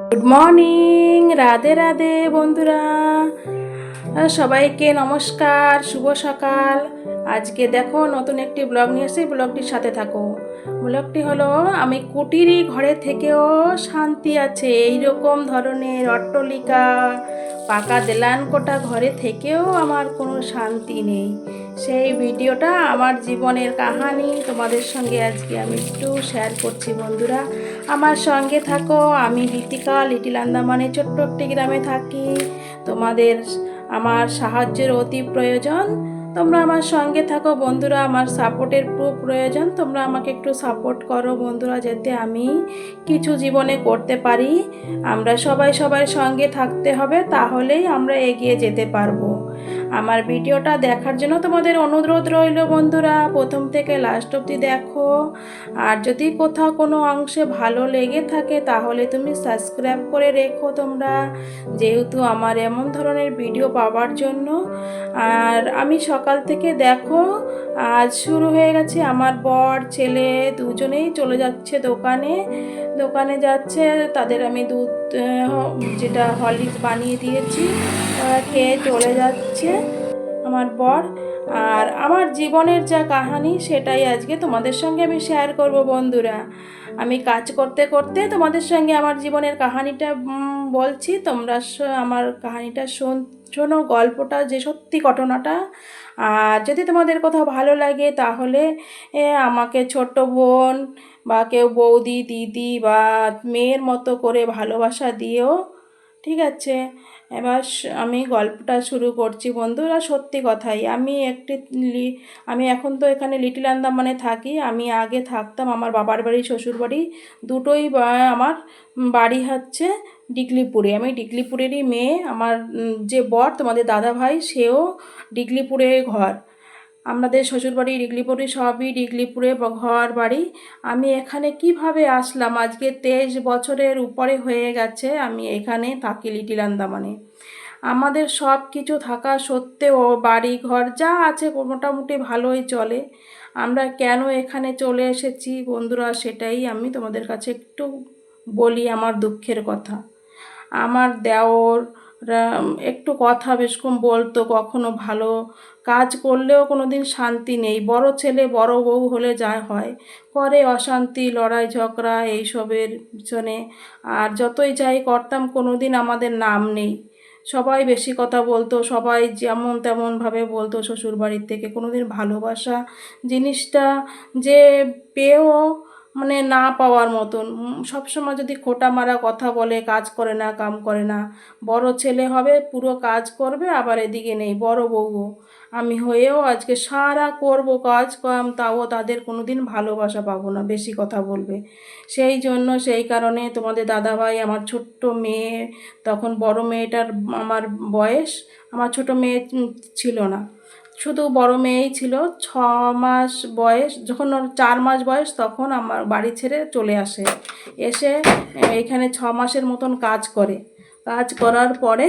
Good morning, Radhe Radhe বন্ধুরা। সবাইকে নমস্কার, শুভ সকাল। আজকে দেখো নতুন একটি ব্লগ নিয়ে এসেছি, ব্লগটির সাথে থাকো। ব্লগটি হলো আমি কুটিরি ঘরে থেকেও শান্তি আছে, এইরকম ধরনের অট্টালিকা পাকা দেলান কোটা ঘরে থেকেও আমার কোনো শান্তি নেই। সেই ভিডিওটা আমার জীবনের কাহানি তোমাদের সঙ্গে আজকে আমি একটু শেয়ার করছি বন্ধুরা। আমার সঙ্গে থাকো। আমি ঋতিকা, লিটিল আন্দামানে ছোট্ট একটি গ্রামে থাকি। তোমাদের আমার সাহায্যের অতি প্রয়োজন। তোমরা আমার সঙ্গে থাকো বন্ধুরা, আমার সাপোর্টের খুব প্রয়োজন। তোমরা আমাকে একটু সাপোর্ট করো বন্ধুরা, যাতে আমি কিছু জীবনে করতে পারি। আমরা সবাই সবার সঙ্গে থাকতে হবে, তাহলেই আমরা এগিয়ে যেতে পারবো। আমার ভিডিওটা দেখার জন্য তোমাদের অনুরোধ রইল বন্ধুরা, প্রথম থেকে লাস্ট অবধি দেখো। আর যদি কোথাও কোনো অংশে ভালো লেগে থাকে তাহলে তুমি সাবস্ক্রাইব করে রেখো তোমরা, যেহেতু আমার এমন ধরনের ভিডিও পাওয়ার জন্য। আর আমি সকাল থেকে দেখো আজ শুরু হয়ে গেছে, আমার বর ছেলে দুজনেই চলে যাচ্ছে দোকানে। দোকানে যাচ্ছে, তাদের আমি দুধ যেটা হরলিক্স বানিয়ে দিয়েছি, তারা খেয়ে চলে যাচ্ছে আমার বর। আর আমার জীবনের যা কাহানি সেটাই আজকে তোমাদের সঙ্গে আমি শেয়ার করব বন্ধুরা। আমি কাজ করতে করতে তোমাদের সঙ্গে আমার জীবনের কাহানিটা বলছি। তোমরা আমার কাহানিটা শোনো, গল্পটা যে সত্যি ঘটনাটা। আর যদি তোমাদের কোথাও ভালো লাগে তাহলে আমাকে ছোট্ট বোন বা কেউ বৌদি, দিদি বা মেয়ের মতো করে ভালোবাসা দিও, ঠিক আছে? এবার আমি গল্পটা শুরু করছি বন্ধুরা। সত্যি কথাই, আমি এখন তো এখানে লিটিল আন্দামানে থাকি। আমি আগে থাকতাম আমার বাবার বাড়ি, শ্বশুর বাড়ি দুটোই। আমার বাড়ি হচ্ছে ডিগলিপুরে। আমি ডিগলিপুরেরই মেয়ে। আমার যে বর তোমাদের দাদা ভাই, সেও ডিগলিপুরে ঘর। আমাদের শ্বশুরবাড়ি ডিগলিপুরে, সবই ডিগলিপুরে ঘর বাড়ি। আমি এখানে কিভাবে আসলাম, আজকে 23 বছরের উপরে হয়ে গেছে আমি এখানে থাকি লিটিল আন্দামানে। আমাদের সব কিছু থাকা সত্ত্বেও বাড়ি ঘর যা আছে মোটামুটি ভালোই চলে। আমরা কেন এখানে চলে এসেছি বন্ধুরা, সেটাই আমি তোমাদের কাছে একটু বলি আমার দুঃখের কথা। আমার দেওর একটু কথা বেশ কম বলতো, কখনো ভালো কাজ করলেও কোনো দিন শান্তি নেই। বড় ছেলে বড় বউ হলে যা হয় করে, অশান্তি, লড়াই ঝগড়া এইসবের পিছনে। আর যতই যাই করতাম কোনো দিন আমাদের নাম নেই। সবাই বেশি কথা বলতো, সবাই যেমন তেমনভাবে বলতো শ্বশুরবাড়ির থেকে। কোনো দিন ভালোবাসা জিনিসটা যে পেয়েও মানে না পাওয়ার মতন। সবসময় যদি খোঁটা মারা কথা বলে, কাজ করে না, কাম করে না। বড় ছেলে হবে, পুরো কাজ করবে, আবার এদিকে নেই। বড় বউ আমি হয়েও আজকে সারা করব কাজ কাম, তাও তাদের কোনো দিন ভালোবাসা পাবো না, বেশি কথা বলবে। সেই জন্য সেই কারণে তোমাদের দাদাভাই, আমার ছোট্ট মেয়ে, তখন বড় মেয়েটার আমার বয়স, আমার ছোট মেয়ে ছিল না, শুধু বড় মেয়েই ছিল। 6 মাস বয়স, যখন ওর 4 মাস বয়স তখন আমার বাড়ি ছেড়ে চলে আসে। এসে এখানে 6 মাসের মতন কাজ করে। কাজ করার পরে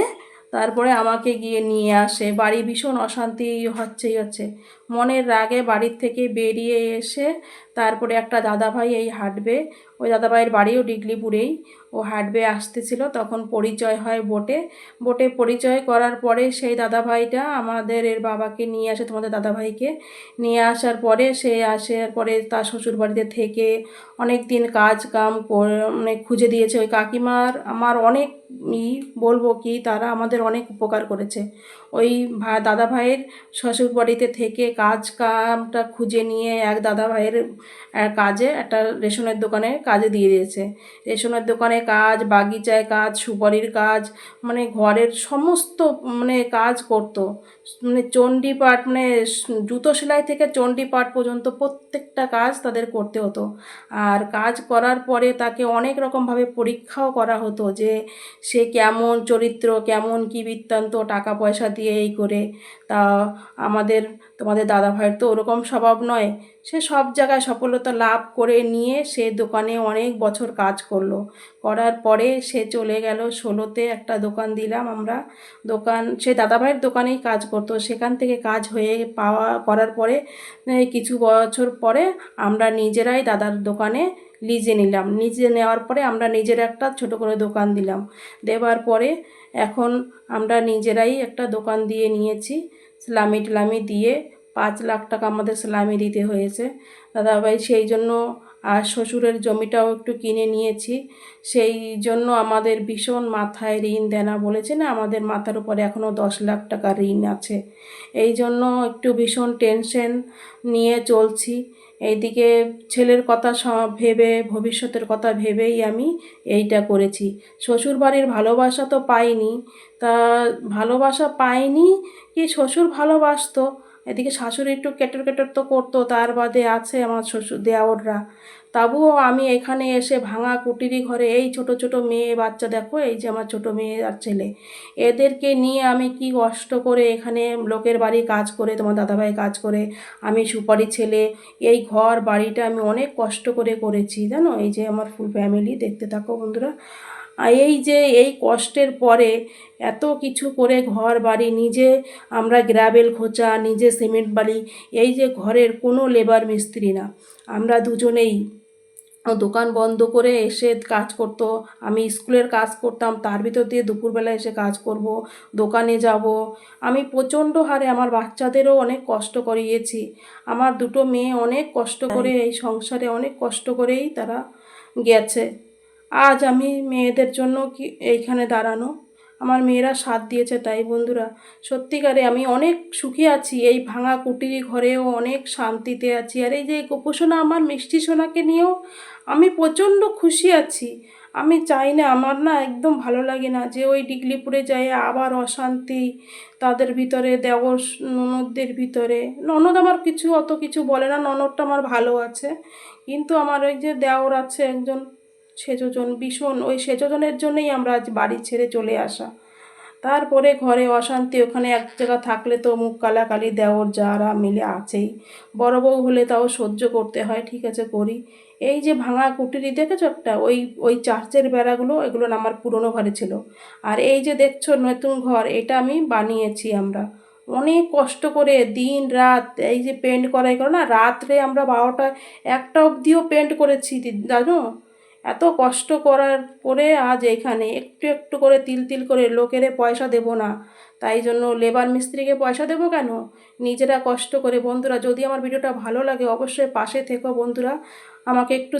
তারপরে আমাকে গিয়ে নিয়ে আসে। বাড়ি ভীষণ অশান্তি হচ্ছে। মনের রাগে বাড়ির থেকে বেরিয়ে এসে তারপরে একটা দাদাভাই এই হাঁটবে, ওই দাদাভাইয়ের বাড়িও ডিগলিপুরেই, ও হাঁটবে আসতেছিল, তখন পরিচয় হয় বোটে। বোটে পরিচয় করার পরে সেই দাদাভাইটা আমাদের এর বাবাকে নিয়ে আসে, তোমাদের দাদাভাইকে নিয়ে আসার পরে সে আসার পরে তার শ্বশুরবাড়িতে থেকে অনেক দিন কাজ কাম করে মানে খুঁজে দিয়েছে। ওই কাকিমার আমার অনেক বলবো কি, তারা আমাদের অনেক উপকার করেছে। ওই দাদা ভাইয়ের শ্বশুরবাড়িতে থেকে কাজ কামটা খুঁজে নিয়ে এক দাদা ভাইয়ের কাজে, একটা রেশনের দোকানে কাজে দিয়ে দিয়েছে। রেশনের দোকানে কাজ, বাগিচায় কাজ, সুপারির কাজ, মানে ঘরের সমস্ত মানে কাজ করতো। মানে চণ্ডীপাঠ, মানে জুতো সেলাই থেকে চণ্ডীপাঠ পর্যন্ত প্রত্যেকটা কাজ তাদের করতে হতো। আর কাজ করার পরে তাকে অনেক রকমভাবে পরীক্ষাও করা হতো, যে সে কেমন চরিত্র, কেমন কী বৃত্তান্ত, টাকা পয়সা দিয়ে এই করে। তা আমাদের তোমাদের দাদাভাইয়ের তো ওরকম স্বভাব নয়। সে সব জায়গায় সফলতা লাভ করে নিয়ে সে দোকানে অনেক বছর কাজ করলো। করার পরে সে চলে গেল 16তে একটা দোকান দিলাম আমরা। দোকান, সে দাদাভাইয়ের দোকানেই কাজ করতো। সেখান থেকে কাজ হয়ে করার পরে কিছু বছর পরে আমরা নিজেরাই দাদার দোকানে লিজে নিলাম। লিজে নেওয়ার পরে আমরা নিজের একটা ছোট করে দোকান দিলাম। দেওয়ার পরে এখন আমরা নিজেরাই একটা দোকান দিয়ে নিয়েছি। সেলামি টেলামি দিয়ে 5 লাখ টাকা আমাদের সেলামি দিতে হয়েছে দাদাভাই। সেই জন্য আর শ্বশুরের জমিটাও একটু কিনে নিয়েছি। সেই জন্য আমাদের ভীষণ মাথায় ঋণ দেনা বলেছে না, আমাদের মাথার উপরে এখনও 10 লাখ টাকা ঋণ আছে। এই জন্য একটু ভীষণ টেনশন নিয়ে চলছি। এইদিকে ছেলের কথা ভেবে, ভবিষ্যতের কথা ভেবেই আমি এইটা করেছি। শ্বশুরবাড়ির ভালোবাসা তো পাইনি, তা ভালোবাসা পাইনি কি শ্বশুর ভালোবাসতো, এদিকে শাশুড়ি একটু কেটর কেটর তো করতো, তার বাদে আছে আমার শ্বশুর দেওররা। তবুও আমি এখানে এসে ভাঙা কুটিরি ঘরে এই ছোট ছোট মেয়ে বাচ্চা, দেখো এই যে আমার ছোট মেয়ে আর ছেলে, এদেরকে নিয়ে আমি কি কষ্ট করে এখানে লোকের বাড়ি কাজ করে, তোমার দাদাভাই কাজ করে, আমি সুপারি ছেলে, এই ঘর বাড়িটা আমি অনেক কষ্ট করে করেছি জানো। এই যে আমার ফুল ফ্যামিলি, দেখতে থাকো বন্ধুরা। আর এই যে এই কষ্টের পরে এত কিছু করে ঘর বাড়ি নিজে, আমরা গ্রাবেল খোঁচা, নিজে সিমেন্ট বালি, এই যে ঘরের কোনো লেবার মিস্ত্রি না, আমরা দুজনেই দোকান বন্ধ করে এসে কাজ করতো। আমি স্কুলের কাজ করতাম, তার ভিতর দিয়ে দুপুরবেলা এসে কাজ করব, দোকানে যাব। আমি প্রচণ্ড হারে আমার বাচ্চাদেরও অনেক কষ্ট করিয়েছি। আমার দুটো মেয়ে অনেক কষ্ট করে এই সংসারে, অনেক কষ্ট করেই তারা গেছে। আজ আমি মেয়েদের জন্য কি এইখানে দাঁড়ানো, আমার মেয়েরা সাথ দিয়েছে তাই বন্ধুরা। সত্যিকারে আমি অনেক সুখী আছি, এই ভাঙা কুটিরি ঘরেও অনেক শান্তিতে আছি। আর এই যে গোপু সোনা, আমার মিষ্টি সোনাকে নিয়েও আমি প্রচণ্ড খুশি আছি। আমি চাই না, আমার না একদম ভালো লাগে না যে ওই ডিগলিপুরে যায় আবার অশান্তি তাদের ভিতরে, দেওর ননদদের ভিতরে। ননদ আমার কিছু অত কিছু বলে না, ননদটা আমার ভালো আছে, কিন্তু আমার ওই যে দেওর আছে একজন সেজজন, ভীষণ ওই সেজজনের জন্যই আমরা আজ বাড়ি ছেড়ে চলে আসা। তারপরে ঘরে অশান্তি, ওখানে এক জায়গা থাকলে তো মুখ কালাকালি দেওর যারা মিলে আছেই। বড় বউ হলে তাও সহ্য করতে হয়, ঠিক আছে করি। এই যে ভাঙা কুটিরি দেখেছো একটা, ওই ওই চার্চের বেড়াগুলো, এগুলো না আমার পুরনো ঘরে ছিল। আর এই যে দেখছো নতুন ঘর, এটা আমি বানিয়েছি আমরা অনেক কষ্ট করে, দিন রাত। এই যে পেন্ট করাই করো না, রাত্রে আমরা 12টা 1টা অবধিও পেন্ট করেছি জানো। এত কষ্ট করার পরে আজ এখানে একটু একটু করে তিল তিল করে, লোকেরে পয়সা দেব না, তাই জন্য লেবার মিস্ত্রিকে পয়সা দেবো কেন, নিজেরা কষ্ট করে। বন্ধুরা যদি আমার ভিডিওটা ভালো লাগে অবশ্যই পাশে থেকো বন্ধুরা, আমাকে একটু